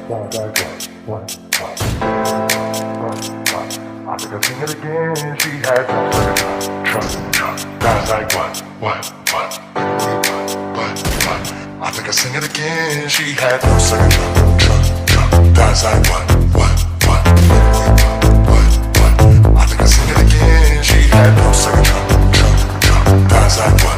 Sounds like what? I think I sing it again. She had no second trust. Sounds like what? I think I sing it again. She had no second trust. Sounds like what? I think I sing it again. She had no second trust. Sounds like what?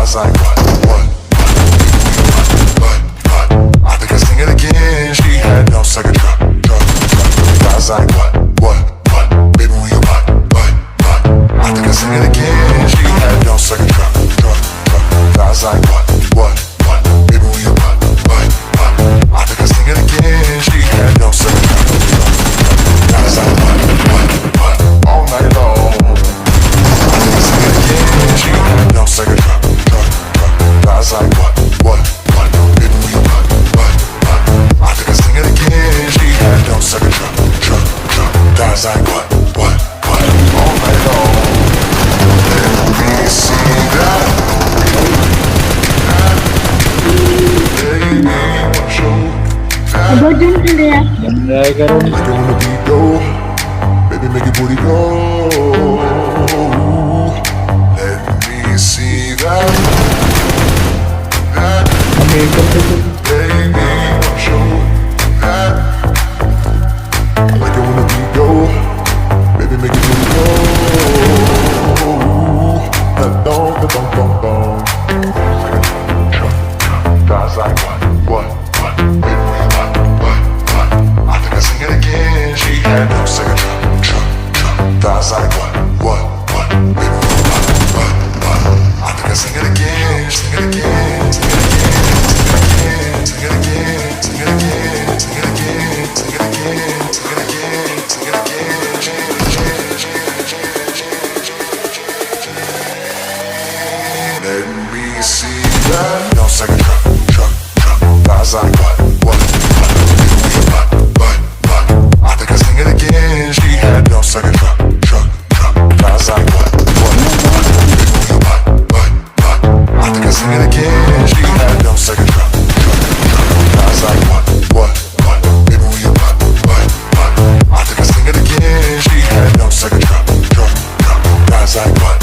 Like what? I think I sing it again. She had no second drop. Guys like what? Baby, we a what? I think I sing it again. She had no second drop. Guys like what? Baby, we a what? I think I sing it again. She had no second drop. Guys like what? All night long. I think I sing it again. She had no second drop. Guys like what? Baby, we what? I think I sing it again. She had no second drop. Guys like what? All night long. Let me see that. Baby, want you. Make it wanna be go. Baby, make your booty go. Let me see that. Baby, want you that. Like it wanna be go. Baby, make it really go. That dong. Guys like what? Baby, what? I think I sing it again. She had no second drop. Guys like what? Baby, what? I think I sing it again. Sing it again. Let me see that. No second drop. Guys like what? I think I sing it again. She had no second drop. Guys like what? I think I sing it again. She had no second drop. Guys like what? Baby, we what? I think I sing it again. She had no second drop. Guys like what?